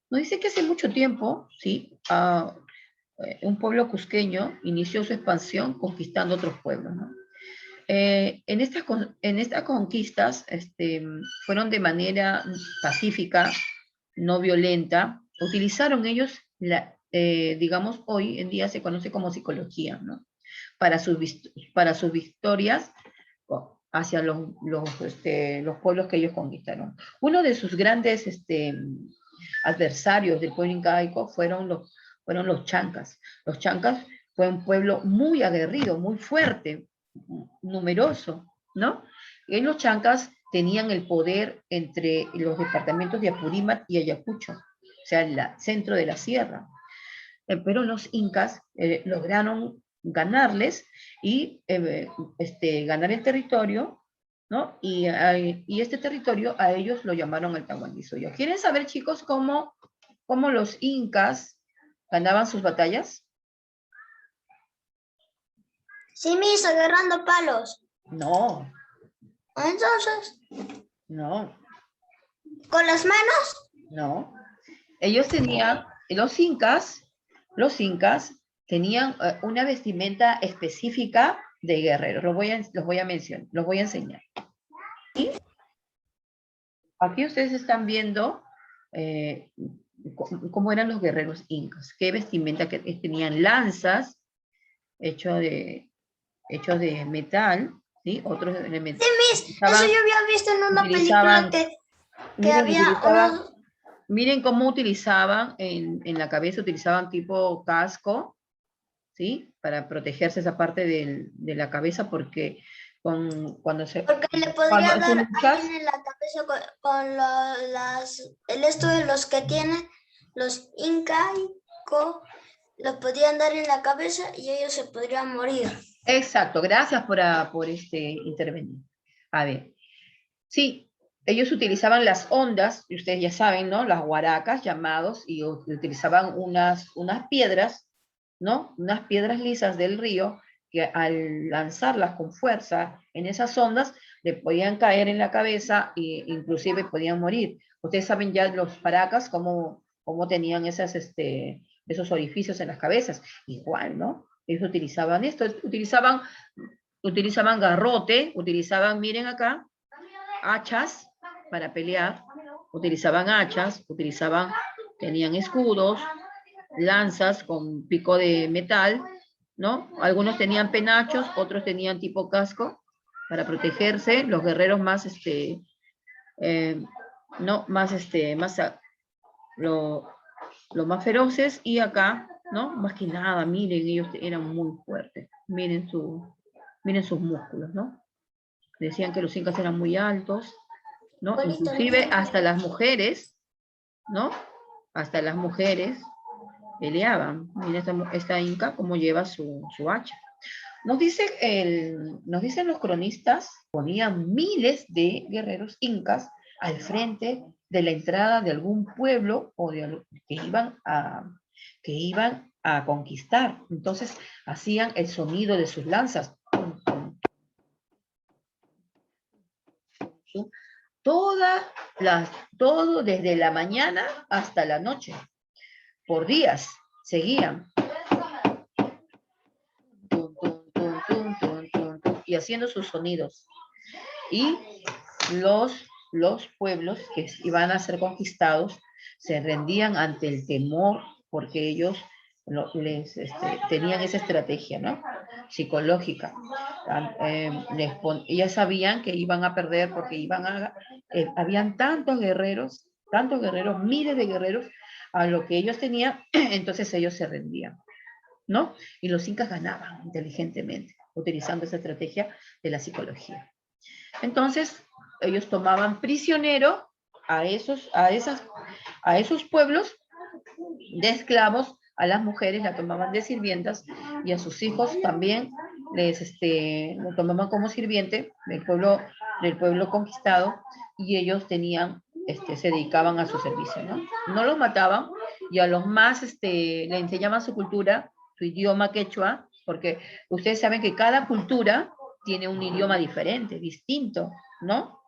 Nos dice que hace mucho tiempo, ¿sí? Un pueblo cusqueño inició su expansión conquistando otros pueblos, ¿no? En estas conquistas fueron de manera pacífica, no violenta. Utilizaron ellos, digamos, hoy en día se conoce como psicología, ¿no? Para sus victorias hacia los pueblos que ellos conquistaron. Uno de sus grandes adversarios del pueblo incaico fueron los chancas. Los chancas fue un pueblo muy aguerrido, muy fuerte, numeroso, ¿no? Y los chancas tenían el poder entre los departamentos de Apurímac y Ayacucho, o sea, el centro de la sierra. Pero los incas lograron ganarles y ganar el territorio, ¿no? Y este territorio a ellos lo llamaron el Tahuantinsuyo. ¿Quieren saber, chicos, cómo los incas ganaban sus batallas? Sí, Miss, agarrando palos. No, Entonces, no, ¿con las manos? no. Ellos tenían, los incas tenían una vestimenta específica de guerreros. Los voy a mencionar, los voy a enseñar. Y aquí ustedes están viendo cómo eran los guerreros incas, qué vestimenta que tenían, lanzas hechos de metal, ¿sí? Otros elementos. Sí, Miss, eso yo había visto en una película que Miren, había unos... miren cómo utilizaban en la cabeza, utilizaban tipo casco, ¿sí? Para protegerse esa parte de la cabeza, porque Porque le cuando podría tú dar a luchas, alguien en la cabeza el esto de los que tienen los incaico, los podían dar en la cabeza y ellos se podrían morir. exacto, gracias por intervenir. A ver, sí, ellos utilizaban las ondas, y ustedes ya saben, ¿no? Las huaracas llamados, y utilizaban unas piedras, ¿no? Unas piedras lisas del río, que al lanzarlas con fuerza en esas ondas, le podían caer en la cabeza e inclusive podían morir. Ustedes saben ya los paracas, cómo tenían esos orificios en las cabezas. Igual, ¿no? Ellos utilizaban esto, utilizaban garrote, miren acá, hachas para pelear, tenían escudos, lanzas con pico de metal, ¿no? Algunos tenían penachos, otros tenían tipo casco para protegerse, los guerreros más, eh, no, más, lo, más feroces, y acá, ¿no? Más que nada, miren, ellos eran muy fuertes, miren sus músculos, ¿no? Decían que los incas eran muy altos, ¿no? Bonito, Inclusive hasta las mujeres, ¿no? Hasta las mujeres peleaban. Mira esta inca cómo lleva su hacha. Nos dicen los cronistas, ponían miles de guerreros incas al frente de la entrada de algún pueblo o que iban a conquistar. Entonces hacían el sonido de sus lanzas. Todo desde la mañana hasta la noche, por días, seguían. Y haciendo sus sonidos. Y los pueblos que iban a ser conquistados se rendían ante el temor, porque ellos tenían esa estrategia, ¿no? Psicológica. Ellas sabían que iban a perder porque habían tantos guerreros, miles de guerreros, a lo que ellos tenían, entonces ellos se rendían, ¿no? Y los incas ganaban inteligentemente, utilizando esa estrategia de la psicología. Entonces, ellos tomaban prisionero a esos pueblos de esclavos, a las mujeres las tomaban de sirvientas y a sus hijos también lo tomaban como sirviente del pueblo conquistado, y ellos se dedicaban a su servicio, ¿no? No los mataban, y a los más le enseñaban su cultura, su idioma quechua, porque ustedes saben que cada cultura tiene un idioma diferente, distinto, ¿no?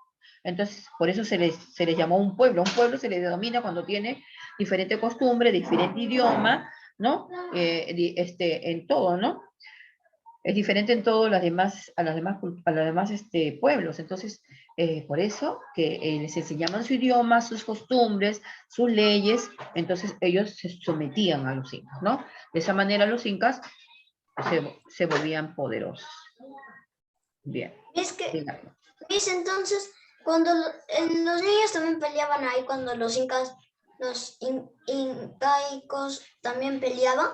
Entonces, por eso se les llamó un pueblo. Un pueblo se le denomina cuando tiene diferente costumbre, diferente idioma, ¿no? En todo, ¿no? Es diferente en todos las demás, a los demás pueblos. Entonces, por eso que les enseñaban su idioma, sus costumbres, sus leyes, entonces ellos se sometían a los incas, ¿no? De esa manera los incas se volvían poderosos. Bien. Es que, Dígame. ¿ves? Entonces, cuando los niños también peleaban ahí, cuando los incas, incaicos también peleaban.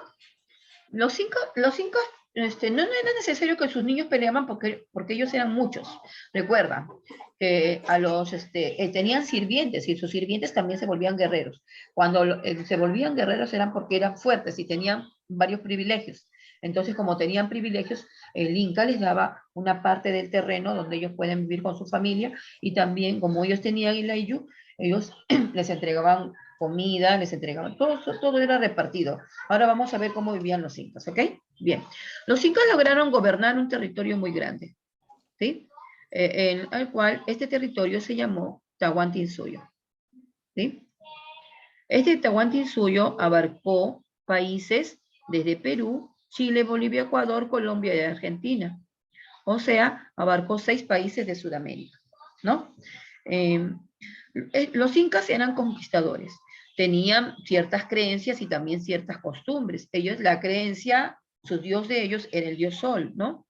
Los incas no era necesario que sus niños peleaban porque ellos eran muchos. Recuerda que tenían sirvientes y sus sirvientes también se volvían guerreros. Cuando se volvían guerreros eran porque eran fuertes y tenían varios privilegios. Entonces, como tenían privilegios, el Inca les daba una parte del terreno donde ellos pueden vivir con su familia y también, como ellos tenían el Ayllu, ellos les entregaban comida, les entregaban, todo era repartido. Ahora vamos a ver cómo vivían los incas, ¿ok? Bien. Los incas lograron gobernar un territorio muy grande, ¿sí? Al cual este territorio se llamó Tahuantinsuyo, ¿sí? Este Tahuantinsuyo abarcó países desde Perú, Chile, Bolivia, Ecuador, Colombia y Argentina. O sea, abarcó 6 países de Sudamérica, ¿no? Los incas eran conquistadores, tenían ciertas creencias y también ciertas costumbres. Ellos, la creencia, su dios de ellos era el dios Sol, ¿no?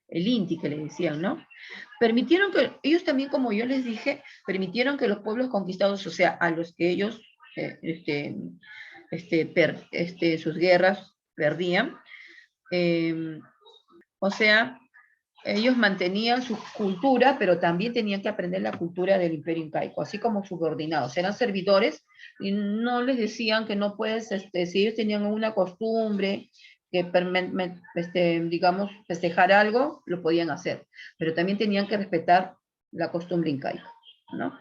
El Inti que le decían, ¿no? Permitieron que, ellos también, como yo les dije, permitieron que los pueblos conquistados, o sea, a los que ellos, sus guerras perdían, o sea, ellos mantenían su cultura, pero también tenían que aprender la cultura del imperio incaico, así como subordinados. Eran servidores y no les decían que no puedes, si ellos tenían una costumbre, que digamos, festejar algo, lo podían hacer, pero también tenían que respetar la costumbre incaica, ¿no?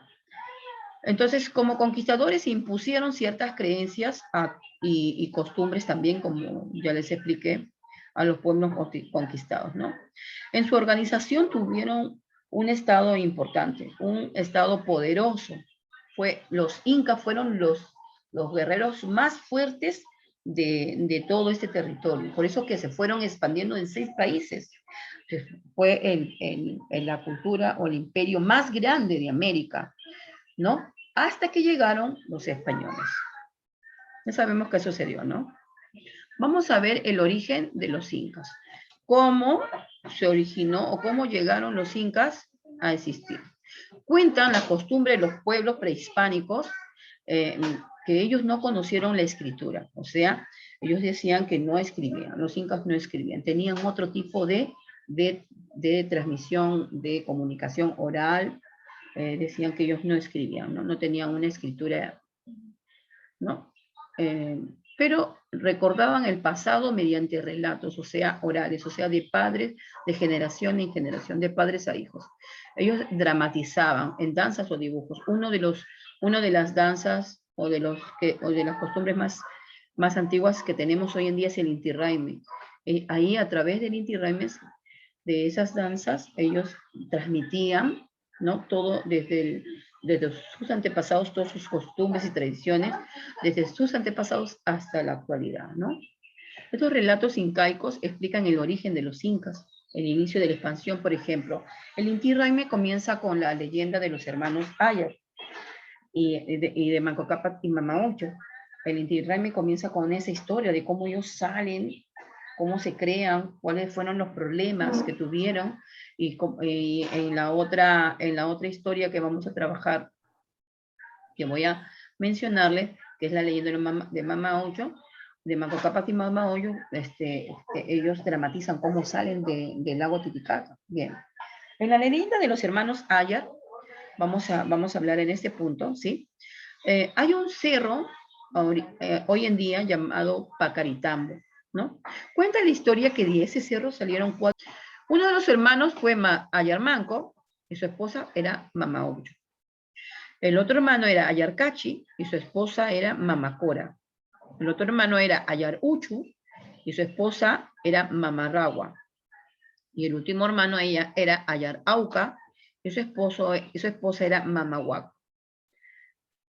Entonces, como conquistadores impusieron ciertas creencias y costumbres también, como ya les expliqué, a los pueblos conquistados, ¿no? En su organización tuvieron un estado importante, un estado poderoso. Los incas fueron los guerreros más fuertes de todo este territorio. Por eso que se fueron expandiendo en 6 países. Fue la cultura o el imperio más grande de América, ¿no? Hasta que llegaron los españoles. Ya sabemos qué sucedió, ¿no? Vamos a ver el origen de los incas. ¿Cómo se originó o cómo llegaron los incas a existir? Cuentan la costumbre de los pueblos prehispánicos que ellos no conocieron la escritura. O sea, ellos decían que no escribían, los incas no escribían, tenían otro tipo de transmisión, de comunicación oral. Decían que ellos no escribían, ¿no? No tenían una escritura, ¿no? Pero recordaban el pasado mediante relatos, o sea, orales, o sea, de padres, de generación en generación, de padres a hijos. Ellos dramatizaban en danzas o dibujos. Una de las danzas o de las costumbres más antiguas que tenemos hoy en día es el Inti Raymi. Ahí, a través del Inti Raymi, de esas danzas, ellos transmitían, ¿no? Todo desde sus antepasados, todas sus costumbres y tradiciones, desde sus antepasados hasta la actualidad, ¿no? Estos relatos incaicos explican el origen de los incas, el inicio de la expansión, por ejemplo. El Inti Raymi comienza con la leyenda de los hermanos Ayar y de Manco Cápac y Mama Ocho. El Inti Raymi comienza con esa historia de cómo ellos salen, cómo se crean, cuáles fueron los problemas que tuvieron, y en la otra historia que vamos a trabajar, que voy a mencionarles, que es la leyenda de Mama Ocho, de Manco Cápac y Mama Ocho, ellos dramatizan cómo salen del lago Titicaca. Bien. En la leyenda de los hermanos Ayar, vamos a hablar en este punto, ¿sí? Hay un cerro hoy en día llamado Pacaritambo, ¿no? Cuenta la historia que de ese cerro salieron 4. Uno de los hermanos fue Ayar Manco y su esposa era Mama Ocho. El otro hermano era Ayar Cachi y su esposa era Mama Cora. El otro hermano era Ayar Uchu y su esposa era Mama Rawa. Y el último hermano era Ayar Auca y su esposa era Mamahuac.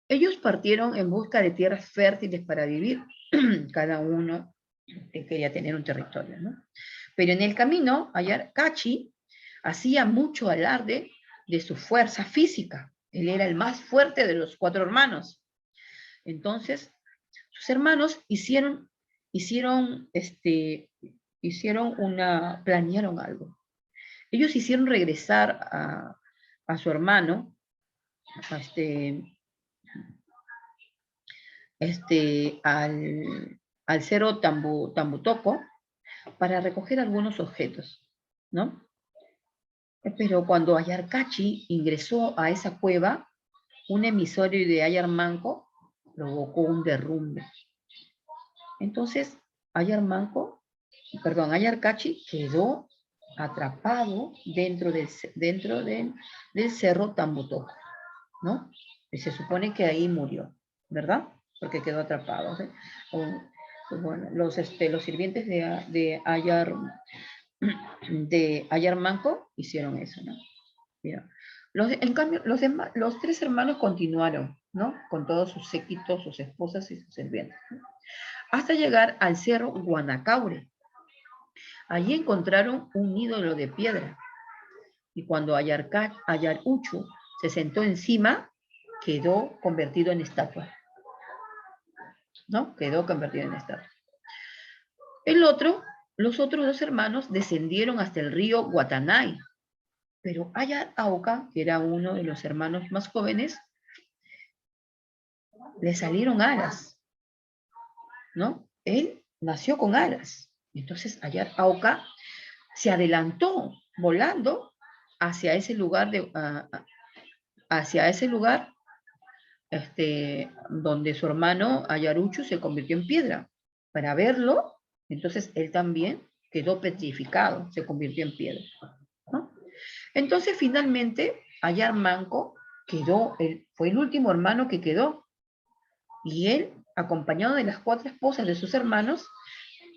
Ellos partieron en busca de tierras fértiles para vivir. Cada uno quería tener un territorio, ¿no? Pero en el camino, Ayarcachi hacía mucho alarde de su fuerza física. Él era el más fuerte de los 4 hermanos. Entonces, sus hermanos planearon algo. Ellos hicieron regresar a su hermano, al cerro Tambutoco, para recoger algunos objetos, ¿no? Pero cuando Ayarcachi ingresó a esa cueva, un emisario de Ayarmanco provocó un derrumbe. Entonces, Ayarcachi quedó atrapado dentro del cerro Tambutoco, ¿no? Y se supone que ahí murió, ¿verdad? Porque quedó atrapado. ¿Sí? Bueno, los sirvientes de Ayarmanco hicieron eso, ¿no? Mira. En cambio, los 3 hermanos continuaron, ¿no? Con todos sus séquitos, sus esposas y sus sirvientes, ¿no? Hasta llegar al cerro Guanacaure. Allí encontraron un ídolo de piedra. Y cuando Ayaruchu se sentó encima, quedó convertido en estatua, ¿no? Quedó convertido en estatua. Los otros 2 hermanos descendieron hasta el río Guatanay, pero Ayarauca, que era uno de los hermanos más jóvenes, le salieron alas, ¿no? Él nació con alas. Entonces Ayarauca se adelantó volando hacia ese lugar, donde su hermano Ayaruchu se convirtió en piedra. Para verlo, entonces él también quedó petrificado, se convirtió en piedra, ¿no? Entonces finalmente Ayarmanco fue el último hermano que quedó, y él, acompañado de las 4 esposas de sus hermanos,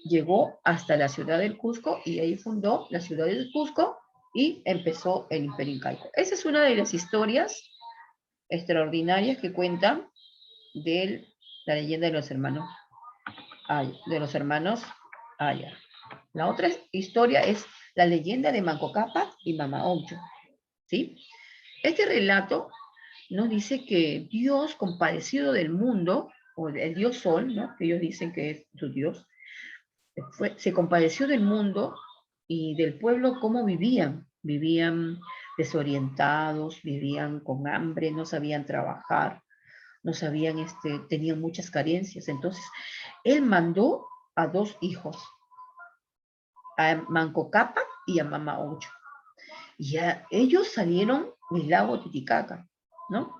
llegó hasta la ciudad del Cusco y ahí fundó la ciudad del Cusco y empezó el Imperio Incaico. Esa es una de las historias extraordinarias que cuentan de la leyenda de los hermanos Ayar. La otra historia es la leyenda de Manco Cápac y Mama Oncho, ¿sí? Este relato nos dice que Dios, compadecido del mundo, o el Dios Sol, ¿no? Que ellos dicen que es su Dios, se compadeció del mundo y del pueblo, cómo vivían. Vivían desorientados, vivían con hambre, no sabían trabajar, no sabían, tenían muchas carencias. Entonces, él mandó a 2 hijos, a Manco Cápac y a Mama Oncho. Y ellos salieron del lago Titicaca, ¿no?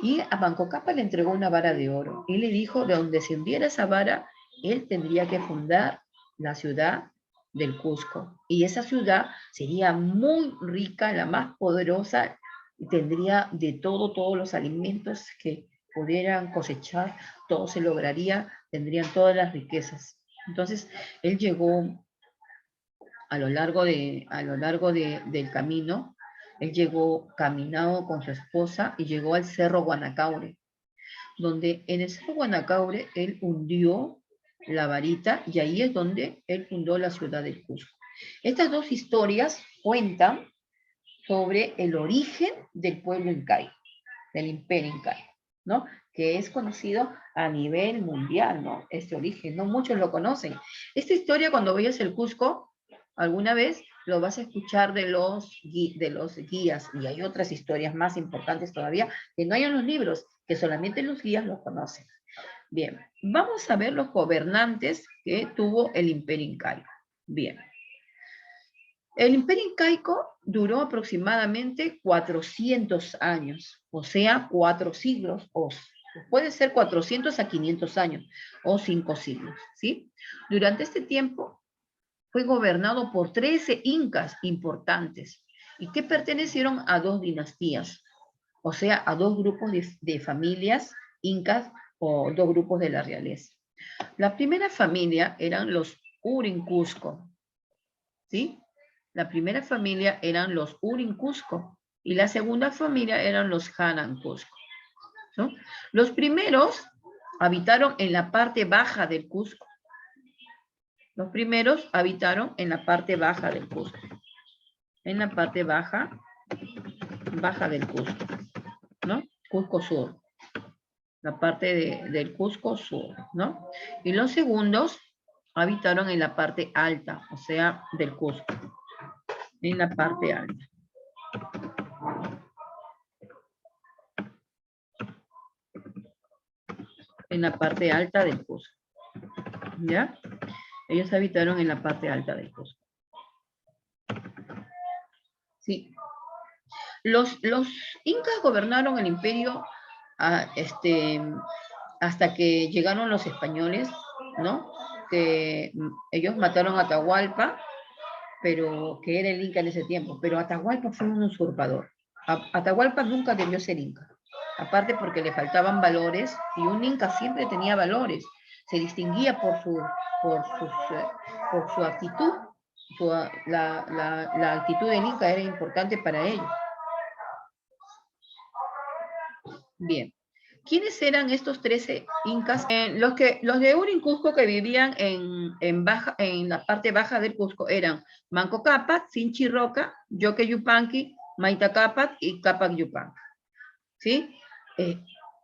Y a Manco Cápac le entregó una vara de oro. Y le dijo, de donde se hundiera esa vara, él tendría que fundar la ciudad del Cusco. Y esa ciudad sería muy rica, la más poderosa, y tendría de todos los alimentos que pudieran cosechar, todo se lograría, tendrían todas las riquezas. Entonces, él llegó a lo largo del camino, él llegó caminado con su esposa y llegó al Cerro Guanacaure, donde en el Cerro Guanacaure él hundió la varita y ahí es donde él fundó la ciudad del Cusco. Estas 2 historias cuentan sobre el origen del pueblo incaico, del imperio incaico, ¿no? Que es conocido a nivel mundial, ¿no? Este origen, no muchos lo conocen. Esta historia, cuando vayas al Cusco, alguna vez lo vas a escuchar de los guías, y hay otras historias más importantes todavía que no hay en los libros, que solamente los guías los conocen. Bien, vamos a ver los gobernantes que tuvo el imperio incaico. Bien. El imperio incaico duró aproximadamente 400 años, o sea, 4 siglos, o puede ser 400 a 500 años, o 5 siglos, ¿sí? Durante este tiempo fue gobernado por 13 incas importantes, y que pertenecieron a 2 dinastías, o sea, a 2 grupos de familias incas, o 2 grupos de la realeza. La primera familia eran los Urincusco, ¿sí? La primera familia eran los Urincusco. Y la segunda familia eran los Hanan Cusco, ¿no? Los primeros habitaron en la parte baja del Cusco. Los primeros habitaron en la parte baja del Cusco. En la parte baja del Cusco, ¿no? Cusco Sur. La parte del Cusco Sur, ¿no? Y los segundos habitaron en la parte alta, o sea, del Cusco. En la parte alta. En la parte alta del Cusco. ¿Ya? Ellos habitaron en la parte alta del Cusco. Sí. Los incas gobernaron el imperio hasta que llegaron los españoles, ¿no? Que ellos mataron a Atahualpa, pero que era el inca en ese tiempo. Pero Atahualpa fue un usurpador. Atahualpa nunca debió ser inca. Aparte porque le faltaban valores, y un inca siempre tenía valores. Se distinguía por su actitud. La actitud del inca era importante para ellos. Bien. ¿Quiénes eran estos 13 incas? Los de Urin Cusco que vivían en la parte baja del Cusco eran Manco Cápac, Sinchi Roca, Yoque Yupanqui, Maita Cápac y Cápac Yupanqui. ¿Sí?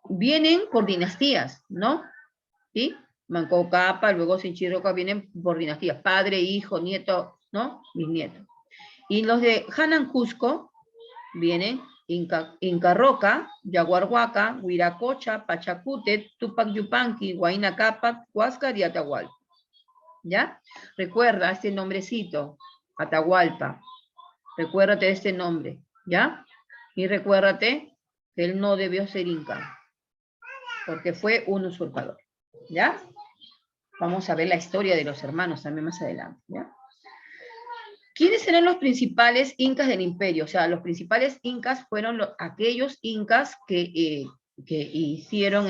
Vienen por dinastías, ¿no? ¿Sí? Manco Cápac, luego Sinchi Roca vienen por dinastías, padre, hijo, nieto, ¿no? Bisnieto. Y los de Hanan Cusco vienen Inca Roca, Yaguarhuaca, Huiracocha, Pachacútec, Tupac Yupanqui, Huayna Cápac, Huáscar y Atahualpa. ¿Ya? Recuerda este nombrecito, Atahualpa. Recuérdate de este nombre, ¿ya? Y recuérdate que él no debió ser inca, porque fue un usurpador, ¿ya? Vamos a ver la historia de los hermanos también más adelante, ¿ya? ¿Quiénes eran los principales incas del imperio? O sea, los principales incas fueron aquellos incas que hicieron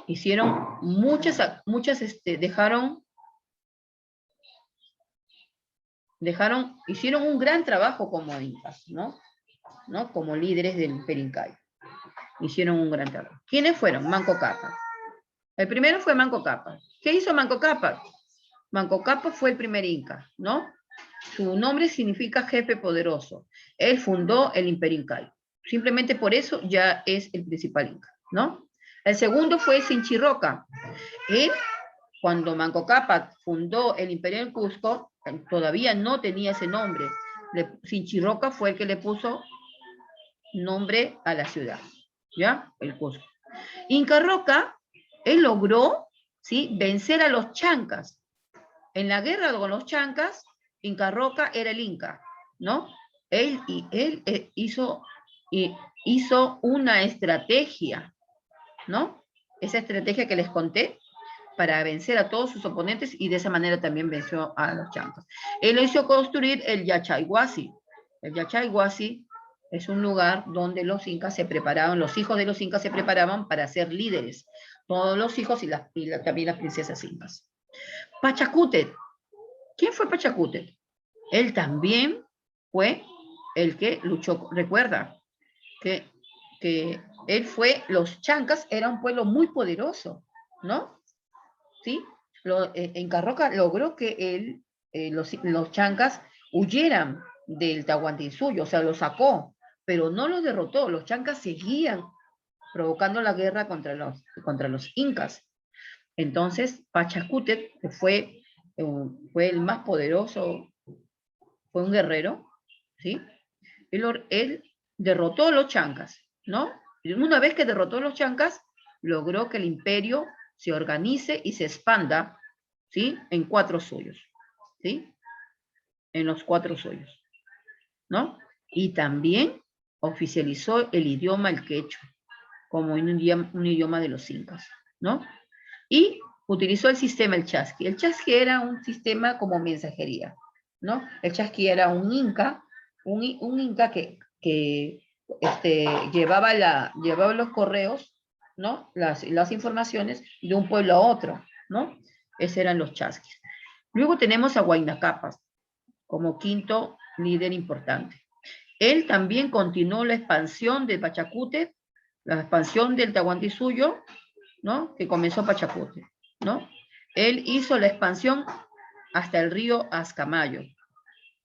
hicieron un gran trabajo como incas, ¿no? Como líderes del imperio inca. Hicieron un gran trabajo. ¿Quiénes fueron? Manco Cápac. El primero fue Manco Cápac. ¿Qué hizo Manco Cápac? Manco Cápac fue el primer inca, ¿no? Su nombre significa jefe poderoso. Él fundó el imperio incaico. Simplemente por eso ya es el principal inca, ¿no? El segundo fue Sinchi Roca. Él, cuando Manco Cápac fundó el imperio del Cusco, todavía no tenía ese nombre. Sinchi Roca fue el que le puso nombre a la ciudad, ¿ya? El Cusco. Inca Roca, él logró, ¿sí?, vencer a los chancas. En la guerra con los chancas, Inca Roca era el inca, ¿no? Él hizo una estrategia, ¿no? Esa estrategia que les conté para vencer a todos sus oponentes, y de esa manera también venció a los chancas. Él hizo construir el Yachayhuasi. El Yachayhuasi es un lugar donde los incas se preparaban, los hijos de los incas se preparaban para ser líderes. Todos los hijos y también las princesas incas. Pachacútec. ¿Quién fue Pachacútec? Él también fue el que luchó. Recuerda que él fue, los chancas era un pueblo muy poderoso, ¿no? ¿Sí? Inca Roca logró que los chancas huyeran del Tahuantinsuyo, o sea, los sacó, pero no los derrotó. Los chancas seguían provocando la guerra contra los incas. Entonces, Pachacútec, que fue el más poderoso, fue un guerrero, ¿sí? Él derrotó a los chancas, ¿no? Y una vez que derrotó a los chancas, logró que el imperio se organice y se expanda, ¿sí?, en 4 suyos, ¿sí? En los 4 suyos, ¿no? Y también oficializó el idioma el quechua como un idioma de los incas, ¿no? Y utilizó el sistema el chasqui. El chasqui era un sistema como mensajería, ¿no? El chasqui era un inca que llevaba los correos, ¿no? Las informaciones de un pueblo a otro, ¿no? Esos eran los chasquis. Luego tenemos a Huayna Cápac como quinto líder importante. Él también continuó la expansión de Pachacútec, la expansión del Tahuantinsuyo, ¿no? Que comenzó Pachacútec, ¿no? Él hizo la expansión hasta el río Ascamayo,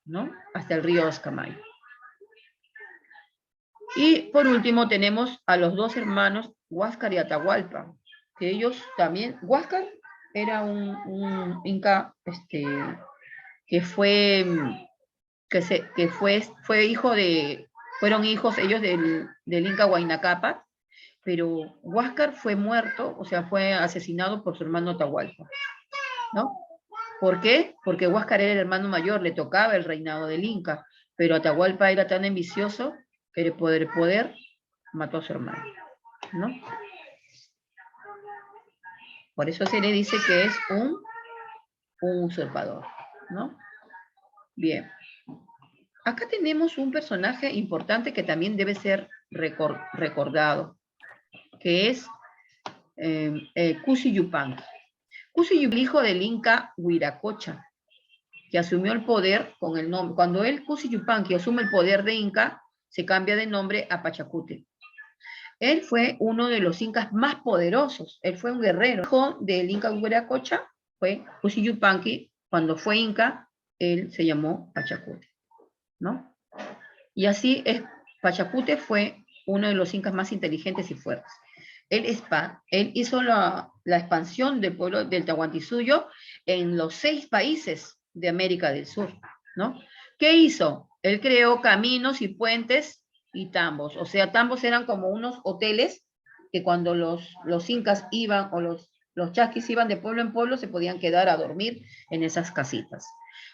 ¿no? Hasta el río Ascamayo. Y por último tenemos a los dos hermanos Huáscar y Atahualpa, que ellos también, Huáscar era un inca que fue fue hijo de, fueron hijos ellos del Inca Huayna Cápac, pero Huáscar fue muerto, o sea, fue asesinado por su hermano Atahualpa, ¿no? ¿Por qué? Porque Huáscar era el hermano mayor, le tocaba el reinado del Inca, pero Atahualpa era tan ambicioso que por el poder mató a su hermano, ¿no? Por eso se le dice que es un usurpador, ¿no? Bien. Acá tenemos un personaje importante que también debe ser recordado, que es Cusi Yupanqui. Cusi Yupanqui, hijo del Inca Huiracocha, que asumió el poder con el nombre. Cuando él, Cusi Yupanqui, asume el poder de Inca, se cambia de nombre a Pachacútec. Él fue uno de los incas más poderosos. Él fue un guerrero. Hijo del Inca Huiracocha fue Cusi Yupanqui. Cuando fue Inca, él se llamó Pachacútec, ¿no? Y así es, Pachacútec fue uno de los incas más inteligentes y fuertes. Él hizo la expansión del pueblo del Tahuantinsuyo en los 6 países de América del Sur, ¿no? ¿Qué hizo? Él creó caminos y puentes y tambos. O sea, tambos eran como unos hoteles que cuando los incas iban o los chasquis iban de pueblo en pueblo se podían quedar a dormir en esas casitas.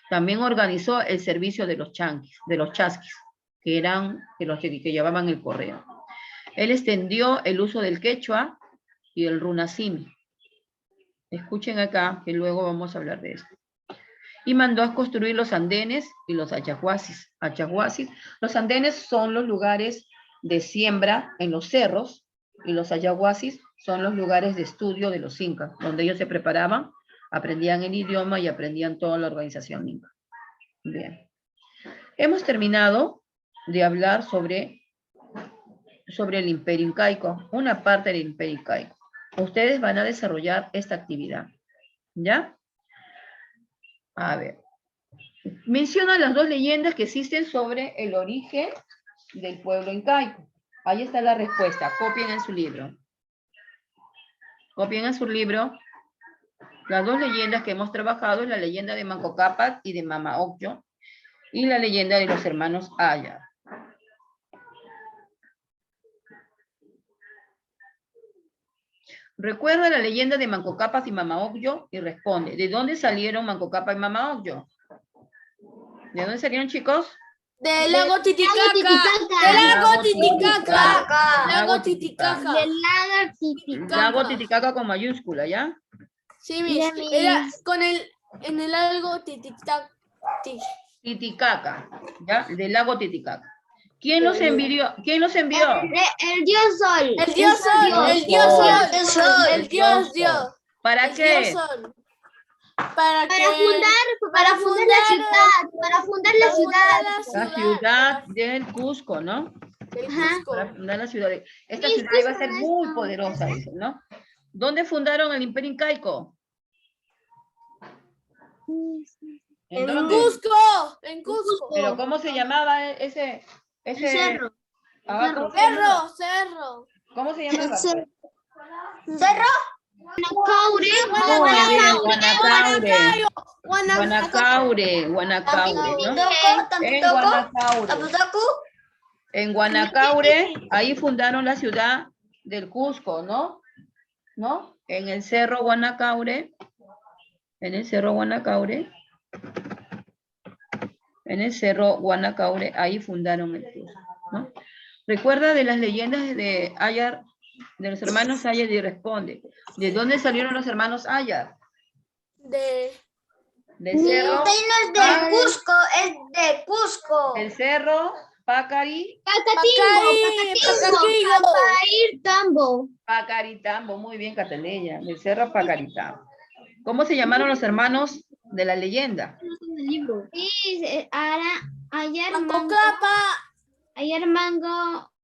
También organizó el servicio de los chasquis, que eran los que llevaban el correo. Él extendió el uso del quechua y el runasimi. Escuchen acá, que luego vamos a hablar de esto. Y mandó a construir los andenes y los achahuasis. Los andenes son los lugares de siembra en los cerros, y los achahuasis son los lugares de estudio de los incas, donde ellos se preparaban, aprendían el idioma y aprendían toda la organización inca. Bien. Hemos terminado de hablar sobre el Imperio Incaico, una parte del Imperio Incaico. Ustedes van a desarrollar esta actividad, ¿ya? A ver. Menciona las 2 leyendas que existen sobre el origen del pueblo incaico. Ahí está la respuesta. Copien en su libro. Copien en su libro. Las 2 leyendas que hemos trabajado es la leyenda de Manco Cápac y de Mama Ocllo, y la leyenda de los hermanos Ayar. Recuerda la leyenda de Manco Cápac y Mama Ocllo y responde, ¿de dónde salieron Manco Cápac y Mama Ocllo? ¿De dónde salieron, chicos? Del lago Titicaca. Del lago Titicaca. Lago Titicaca. Del lago Titicaca. Lago Titicaca con mayúscula, ¿ya? Sí, Miss. Era en el lago Titicaca. Titicaca, ¿ya? Del lago Titicaca. ¿Quién los envió? ¿Quién los envió? El dios Sol. El dios Sol. El dios Sol. El dios Dios. ¿Para qué? Para fundar la ciudad. Para fundar la ciudad. La ciudad del Cusco, ¿no? Para fundar la ciudad. Esta ciudad iba a ser muy poderosa, dice, ¿no? ¿Dónde fundaron el Imperio Incaico? ¿En Cusco. En Cusco. ¿Pero cómo se llamaba ese cerro? Cerro. ¿Cómo se llamaba? ¿Cerro? Guanacaure, ¿no? En Guanacaure, ahí fundaron la ciudad del Cusco, ¿no? En el cerro Guanacaure, ahí fundaron el Cusco, ¿no? Recuerda de las leyendas de Ayar, de los hermanos Ayar, y responde, ¿de dónde salieron los hermanos Ayar? Del cerro. No es de Cusco, es de Cusco. El cerro Pacari. Pacaritambo, muy bien, Cataleya. Del cerro Pacaritambo. ¿Cómo se llamaron los hermanos de la leyenda. Sí, ayer Mango Mango, capa. ayer Mango